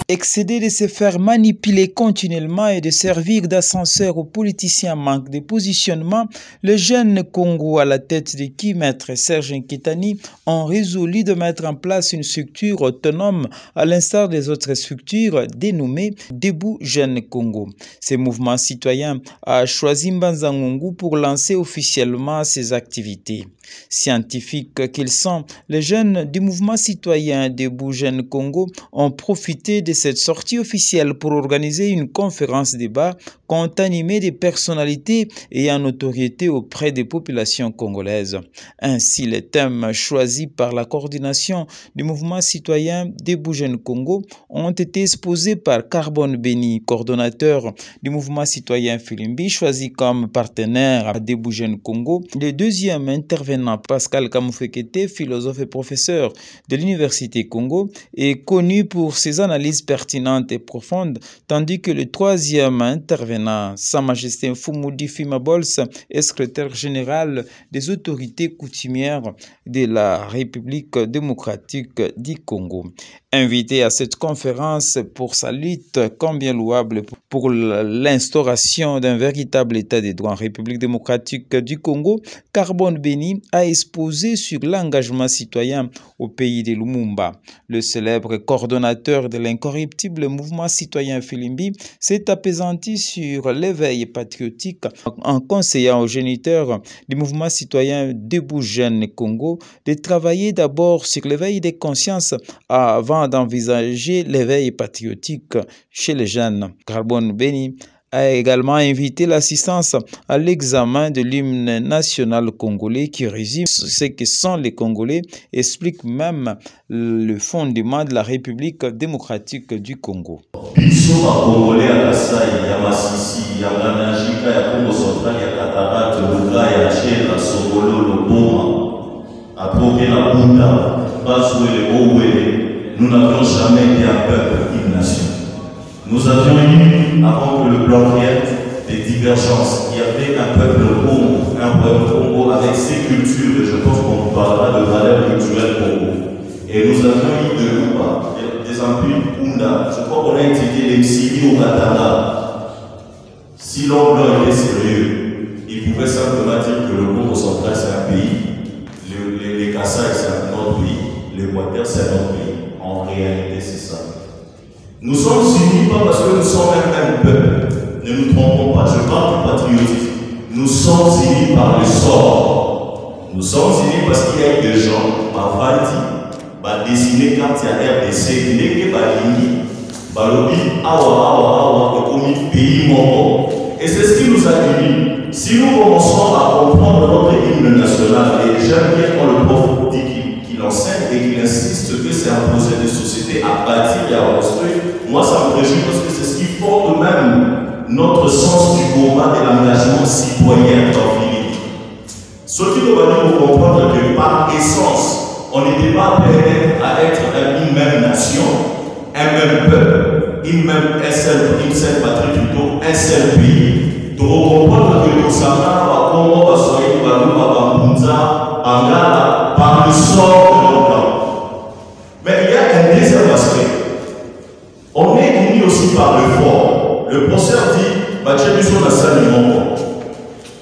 Excéder de se faire manipuler continuellement et de servir d'ascenseur aux politiciens manque de positionnement, les jeunes Congo à la tête de qui Maître Serge Nketani ont résolu de mettre en place une structure autonome à l'instar des autres structures dénommées Debout Jeunes Congo. Ce mouvement citoyen a choisi Mbanza Ngungu pour lancer officiellement ses activités. Scientifiques qu'ils sont, les jeunes du mouvement citoyen Debout Jeunes Congo ont profité de cette sortie officielle pour organiser une conférence débat compte animé des personnalités ayant notoriété auprès des populations congolaises. Ainsi, les thèmes choisis par la coordination du mouvement citoyen Debout Jeunes Congo ont été exposés par Carbone Béni, coordonnateur du mouvement citoyen Filimbi, choisi comme partenaire à Debout Jeunes Congo. Le deuxième intervenant, Pascal Kamoufekete, philosophe et professeur de l'Université Congo, est connu pour ses analyses pertinentes et profondes, tandis que le troisième intervenant, Sa Majesté Mfumudi Fimabols, est secrétaire général des autorités coutumières de la République démocratique du Congo. Invité à cette conférence pour sa lutte combien louable pour l'instauration d'un véritable état de droit en République démocratique du Congo, Carbone Béni a exposé sur l'engagement citoyen au pays de Lumumba. Le célèbre coordonnateur de l'incorruptible mouvement citoyen Filimbi s'est apaisanti sur l'éveil patriotique en conseillant aux géniteurs du mouvement citoyen Debout Jeunes Congo de travailler d'abord sur l'éveil des consciences avant d'envisager l'éveil patriotique chez les jeunes. Carbone Béni a également invité l'assistance à l'examen de l'hymne national congolais qui résume ce que sont les Congolais, explique même le fondement de la République démocratique du Congo. Biso Congolais à Kassai, ya Masisi, ya Ganajika, ya Congo central, ya Katarat, Luga, ya Chela, Sokolo, Loboma, à Proké la Bunda, Basoué, Owele, nous n'avions jamais été un peuple, une nation. Nous avions eu, avant que le blanc vienne, des divergences. Il y avait un peuple Congo avec ses cultures, et je pense qu'on parlera de valeurs culturelles Congo. Et nous avions eu de Luba, des ampules Punda. Je crois qu'on a étudié les Msili au Katanga. Si l'homme blanc était sérieux, il pouvait simplement dire que le Congo central c'est un pays, les Kassai c'est un autre pays, l'Équateur c'est un autre pays. En réalité c'est ça. Nous sommes unis pas parce que nous sommes un peuple. Ne nous trompons pas, je parle du patriotisme. Nous sommes unis par le sort. Nous sommes unis parce qu'il y a des gens, Bavaldi, dessiné quand il y a RDC, Neke Balini, Balobi, Awa, comme pays mongo. Et c'est ce qui nous a unis. Si nous commençons à comprendre notre hymne national, et j'aime bien quand le prof dit qu'il enseigne et qu'il insiste que c'est un projet de société à bâtir et à construire, moi ça me réjouit parce que c'est ce qui fonde même notre sens du combat et l'engagement citoyen dans Philippe. Ce qui nous va nous comprendre que par essence, on n'était pas appelé à être une même nation, un même peuple, un seul patrie plutôt, un seul pays. Donc on comprend que nous savons à Congo, à Soye, à Bambunza, à Ngala, par le sort de nos plans. Mais il y a un deuxième aspect. On est unis aussi par le fort. Le professeur dit, Mathieu la salle du monde.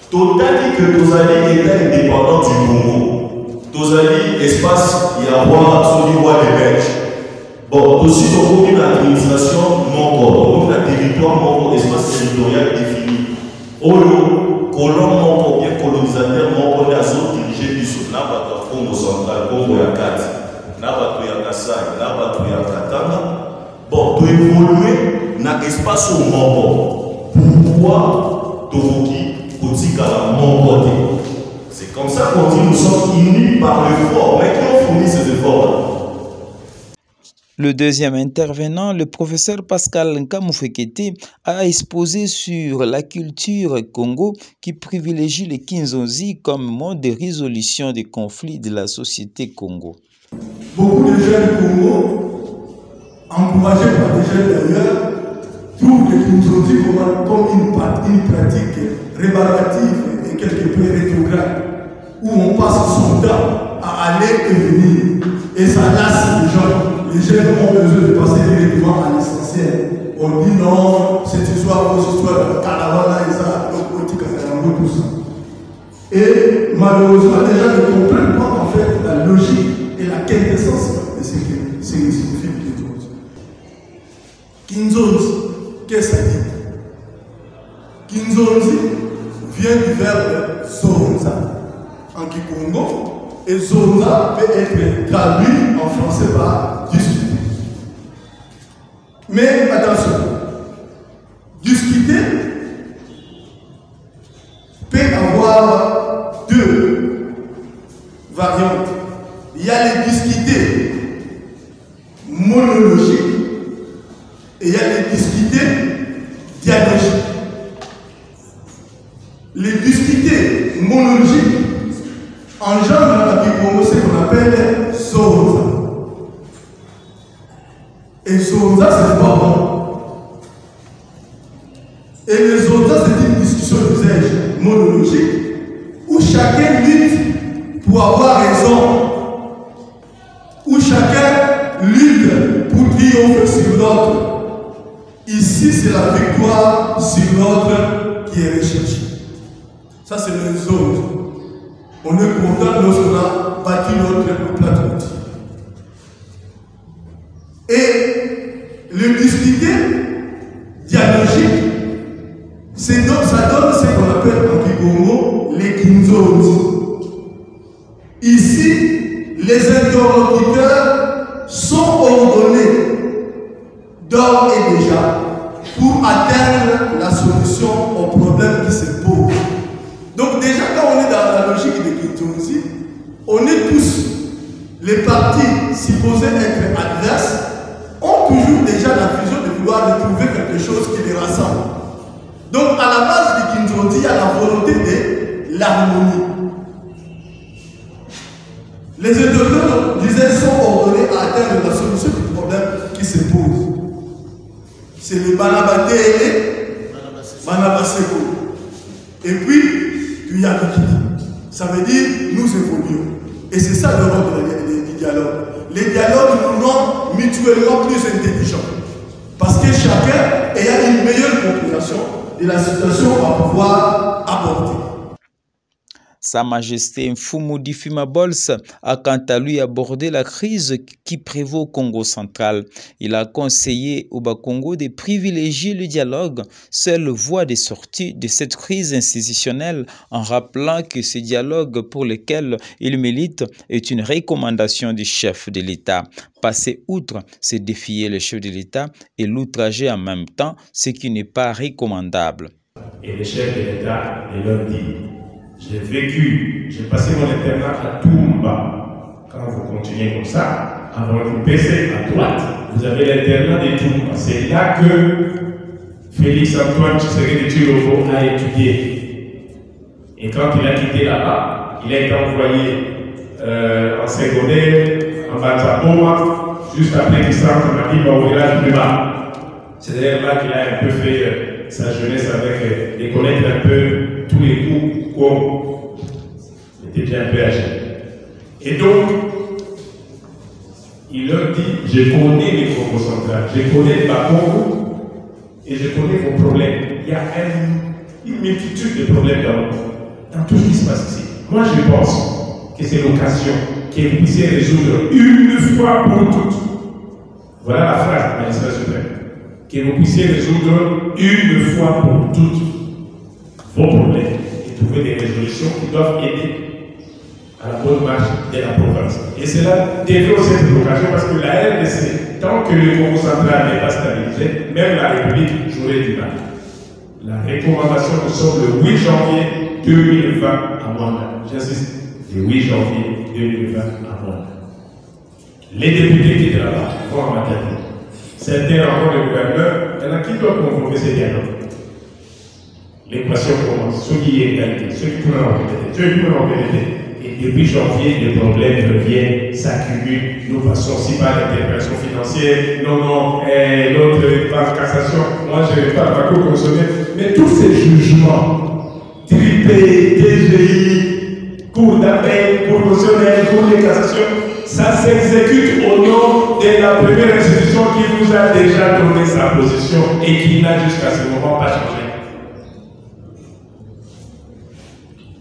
Totali que Tozali était indépendant du Congo. Tozali, espace, il y a roi, sur roi des Belges. Bon, aussi, on a une administration non corps, on a un territoire, espace territorial défini. Olo, colon ou bien colonisateur moko à son diriger biso na bato Congo central Congo ya kati na bato ya Kasai na bato ya Katanga bon to évoluer na espace moko pourquoi toki kotika la moko te. C'est comme ça qu'on dit nous sommes unis par l'effort, mais qui ont fourni ces efforts-là? Le deuxième intervenant, le professeur Pascal Nkamoufekete, a exposé sur la culture Congo qui privilégie le Kinshasa comme mode de résolution des conflits de la société Congo. Beaucoup de jeunes Congo, encouragés par des jeunes d'ailleurs, trouvent le Kinshasa comme une pratique rébarbative et quelque peu rétrograde, où on passe son temps à aller et venir. Et ça lasse les gens. Les jeunes ont besoin de passer directement à l'essentiel. On dit non, cette histoire, de Caravana, et ça, tout ça. Et malheureusement, les gens ne comprennent pas en fait la logique et la quintessence de ce que signifie Kinshasa. Qu'est-ce que ça dit? Kinshasa vient du verbe zonza en Kikongo. Et zonza peut être traduit en français par discuter. Mais attention, discuter peut avoir deux variantes. Il y a les discuter monologiques et il y a les discuter dialogiques. Les discuter monologiques en genre à Kikongo, c'est ce qu'on appelle zonza. Et zonza, c'est pas bon. Et le zonza, c'est une discussion d'usage monologique où chacun lutte pour avoir raison, où chacun lutte pour triompher sur l'autre. Ici, c'est la victoire sur l'autre qui est recherchée. Ça, c'est le zonza. On est content lorsqu'on a bâti notre plateau. Et le discuter dialogique, ça donne ce qu'on appelle en Kikongo les Kinshasa. Ici, les interlocuteurs sont ordonnés d'ores et déjà pour atteindre la solution aux problèmes qui se posent. Donc déjà, quand on est dans la logique de Kinshasa, on est tous, les partis supposés être adverses, ont toujours déjà la vision de vouloir trouver quelque chose qui les rassemble. Donc à la base de Kinshasa, il y a la volonté de l'harmonie. Les éditeurs disaient sont ordonnés à atteindre la solution du problème qui se pose. C'est le Banabate et les Banabaseko. Et puis, il y a l'équilibre. Ça veut dire nous évoluons. Et c'est ça le rôle du dialogue. Les dialogues nous rendent mutuellement plus intelligents. Parce que chacun ayant une meilleure compréhension de la situation à pouvoir aborder. Sa Majesté Mfumu Difima Bols a quant à lui abordé la crise qui prévaut au Congo central. Il a conseillé au Bas-Congo de privilégier le dialogue, seule voie de sortie de cette crise institutionnelle, en rappelant que ce dialogue pour lequel il milite est une recommandation du chef de l'État. Passer outre, c'est défier le chef de l'État et l'outrager en même temps, ce qui n'est pas recommandable. Et le chef de l'État leur dit: j'ai vécu, j'ai passé mon internat à Toumba. Quand vous continuez comme ça, avant de vous baisser à droite, vous avez l'internat de Toumba. C'est là que Félix Antoine Tshisekedi Tshilombo a étudié. Et quand il a quitté là-bas, il a été envoyé en secondaire, en Banzaboma, juste après qu'il s'en m'a dit au village de Bas. C'est d'ailleurs là qu'il a un peu fait sa jeunesse avec et connaître un peu tous les coups comme il était déjà un peu âgé. Et donc, il leur dit: je connais les Congo centrales, je connais le Bas-Congo et je connais vos problèmes. Il y a une multitude de problèmes dans tout ce qui se passe ici. Moi, je pense que c'est l'occasion que vous puissiez résoudre une fois pour toutes. Voilà la phrase de l'administration suprême. Que vous puissiez résoudre une fois pour toutes vos problèmes. Et trouver des résolutions qui doivent aider à la bonne marche de la province. Et cela développe cette occasion parce que la RDC, tant que le Congo central n'est pas stabilisé, même la République jouerait du mal. La recommandation, nous sommes le 8 janvier 2020 à Mwanda. J'insiste, le 8 janvier 2020 à Mwanda. Les députés qui étaient là-bas vont en maternité. Certains rencontrent le gouverneur, il y en a qui doivent convoquer ces dialogues. L'équation commence, ceux qui y égalité, ceux qui tournent en vérité, ceux qui tournent en vérité. Et depuis janvier, les problèmes reviennent, s'accumulent. Nous passons aussi par l'intervention financière. Non, l'autre par cassation. Moi, je n'ai pas ma cour consommée. Mais tous ces jugements, tripés, TGI, cour d'appel, cour constitutionnelle, cour de cassation, ça s'exécute au nom de la première institution qui vous a déjà donné sa position et qui n'a jusqu'à ce moment pas changé.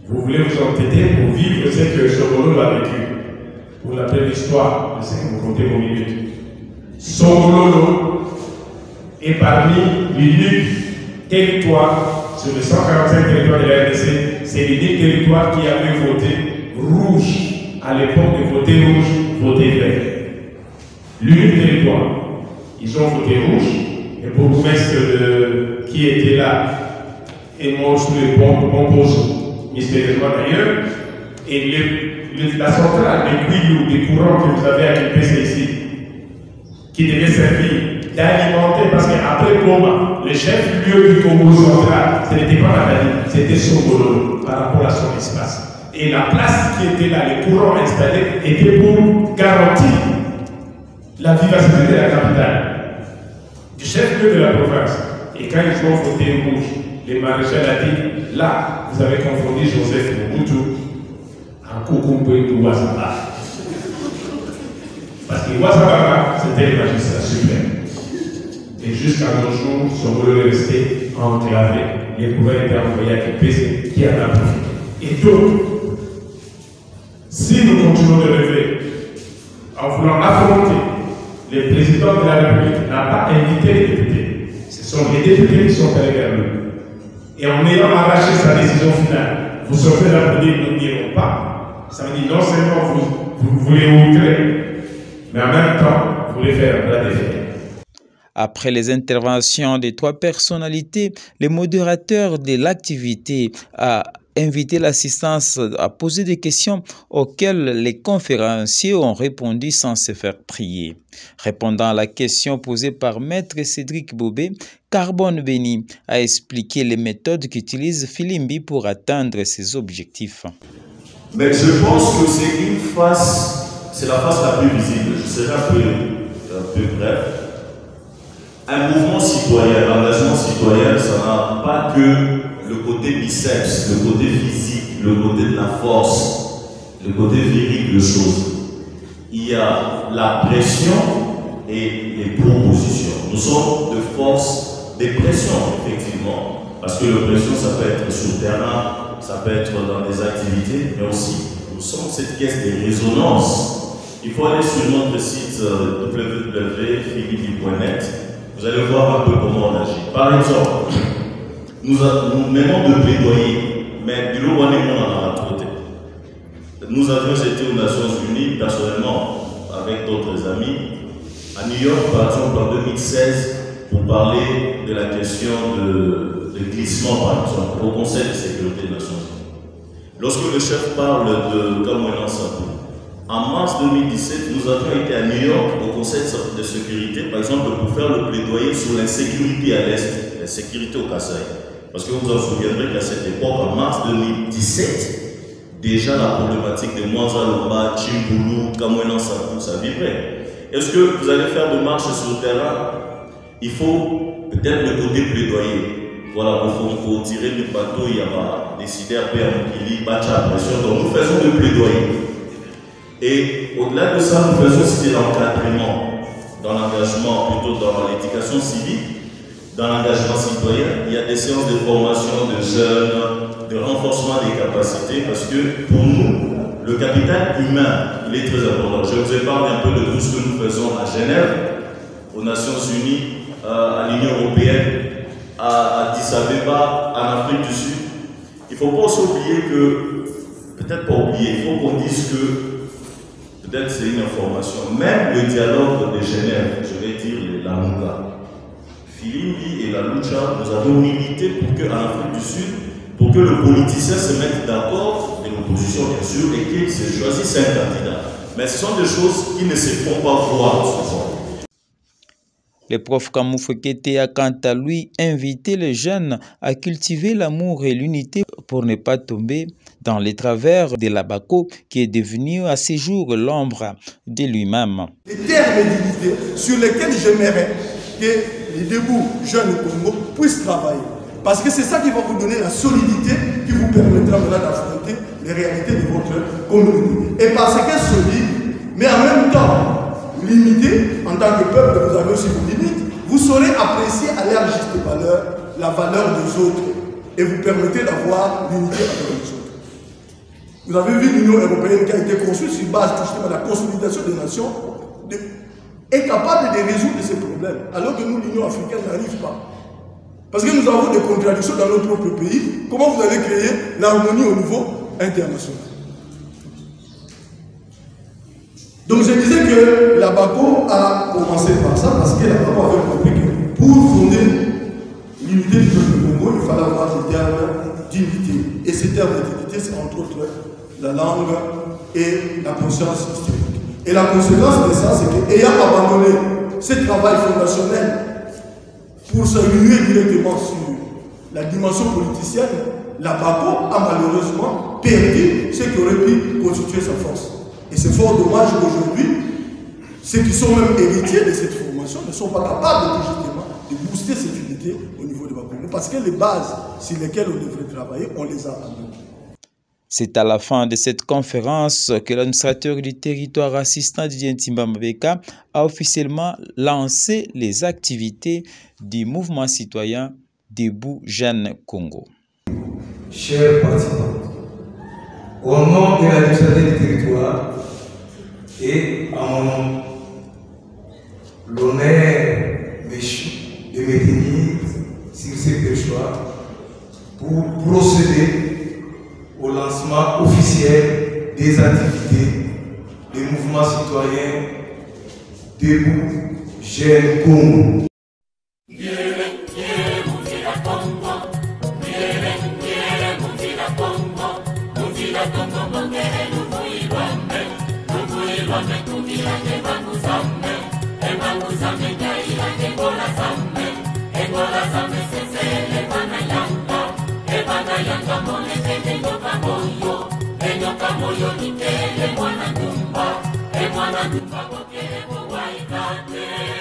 Vous voulez vous entêter pour vivre ce que Songolo a vécu. Pour la brève histoire, je sais que vous comptez vos minutes. Songolo est parmi l'unique territoire, sur les 145 territoires de la RDC, c'est l'unique territoire qui avait voté rouge. À l'époque de voter rouge, voter vert. L'unique territoire. Ils ont voté rouge. Le bourgmestre qui était là est mort sous les bons posos. Mystérieusement d'ailleurs, et la centrale des Guilou, des courants que vous avez à Kipese ici, qui devait servir d'alimenter, parce qu'après Goma, le chef-lieu du Congo central, ce n'était pas Matadi, c'était Songolo par rapport à son espace. Et la place qui était là, les courants installés, étaient pour garantir la vivacité de la capitale, du chef-lieu de la province. Et quand ils ont voté rouge, les maréchals a dit, là, vous avez confondu Joseph Mobutu à Kokumbe de Ouazzaba. Parce que Ouazzaba, c'était le magistrat suprême. Et jusqu'à nos jours, Songolo est resté enclavé. Les pouvoirs étaient envoyés à Kipese, qui en a profité. Et donc, si nous continuons de rêver, en voulant affronter, le président de la République n'a pas invité les députés. Ce sont les députés qui sont allés vers lui. Et en ayant arraché sa décision finale, vous sortez là pour dire nous n'irons pas. Ça veut dire non seulement vous voulez outrer, mais en même temps, vous voulez faire la défaite. Après les interventions des trois personnalités, le modérateur de l'activité a invité l'assistance à poser des questions auxquelles les conférenciers ont répondu sans se faire prier. Répondant à la question posée par Maître Cédric Bobé, Carbone Béni a expliqué les méthodes qu'utilise Filimbi pour atteindre ses objectifs. Mais je pense que c'est une face, c'est la face la plus visible. Je serai un peu bref. Un mouvement citoyen, l'engagement citoyen, ça n'a pas que le côté biceps, le côté physique, le côté de la force, le côté viril de choses. Il y a la pression et les propositions. Nous sommes de force des pressions, effectivement. Parce que la pression, ça peut être sur le terrain, ça peut être dans des activités, mais aussi, nous sommes cette caisse de résonance. Il faut aller sur notre site www.philippe.net. Vous allez voir un peu comment on agit. Par exemple, nous menons de plaidoyer, mais du lot, on a traité. Nous avions été aux Nations Unies, personnellement, avec d'autres amis, à New York, par exemple, en 2016, pour parler de la question de glissement, par exemple, au Conseil de sécurité des Nations Unies. Lorsque le chef parle de Kamwena Sapu, en mars 2017, nous avions été à New York au Conseil de sécurité, par exemple, pour faire le plaidoyer sur l'insécurité à l'Est, l'insécurité au Kasaï. Parce que vous vous en souviendrez qu'à cette époque, en mars 2017, déjà la problématique de Mwanza-Lomba, Chimboulou, Kamwena Sapu, ça vibrait. Est-ce que vous allez faire de marches sur le terrain? Il faut peut-être le côté plaidoyer. Voilà, il faut tirer du bateau, il y a décidé à faire un équilibre, battre la pression. Donc nous faisons le plaidoyer. Et au-delà de ça, nous faisons aussi de l'encadrement dans l'engagement, plutôt dans l'éducation civique, dans l'engagement citoyen. Il y a des séances de formation de jeunes, de renforcement des capacités, parce que pour nous, le capital humain, il est très important. Je vous épargne un peu de tout ce que nous faisons à Genève, aux Nations Unies, à l'Union Européenne, à Addis Abeba, en Afrique du Sud. Il faut pas aussi oublier que, peut-être pas oublier, il faut qu'on dise que, peut-être c'est une information, même le dialogue de Genève, je vais dire la Munga, Filimbi et la Lucha, nous avons milité pour qu'en Afrique du Sud, pour que le politicien se mette d'accord, de l'opposition bien sûr, et qu'il se choisisse un candidat. Mais ce sont des choses qui ne se font pas voir souvent. Le prof Kamou Fekete a quant à lui invité les jeunes à cultiver l'amour et l'unité pour ne pas tomber dans les travers de l'Abako qui est devenu à ces jours l'ombre de lui-même. Les termes d'unité sur lesquels j'aimerais que les debout jeunes du Congo puissent travailler. Parce que c'est ça qui va vous donner la solidité qui vous permettra maintenant d'affronter les réalités de votre communauté. Et parce que solide, mais en même temps limité, en tant que peuple, vous avez aussi vos limites, vous saurez apprécier à leur juste valeur la valeur des autres et vous permettez d'avoir l'unité avec les autres. Vous avez vu l'Union européenne qui a été construite sur base justement de la consolidation des nations est capable de résoudre ces problèmes, alors que nous, l'Union africaine, n'arrive pas. Parce que nous avons des contradictions dans notre propre pays. Comment vous allez créer l'harmonie au niveau international? Donc je disais que la BACO a commencé par ça parce que la BACO avait compris que pour fonder l'unité du peuple du Congo, il fallait avoir des termes d'unité. Et ces termes d'unité, c'est entre autres la langue et la conscience historique. Et la conséquence de ça, c'est qu'ayant abandonné ce travail fondationnel pour se ruer directement sur la dimension politicienne, la BACO a malheureusement perdu ce qui aurait pu constituer sa force. Et c'est fort dommage qu'aujourd'hui, ceux qui sont même héritiers de cette formation ne sont pas capables justement de booster cette unité au niveau de Bakongo. Parce que les bases sur lesquelles on devrait travailler, on les a abandonnées. C'est à la fin de cette conférence que l'administrateur du territoire assistant Didier Ntimba Mabeka a officiellement lancé les activités du mouvement citoyen Debout Jeunes Congo. Chers participants, au nom de l'administrateur du territoire et à mon nom, l'honneur m'échoue de me tenir sur ce perchoir pour procéder au lancement officiel des activités des mouvements citoyens Debout Jeunes Congo. Moyo ni kele mwana dumba, mwana dumba kwa kele kwa waikate.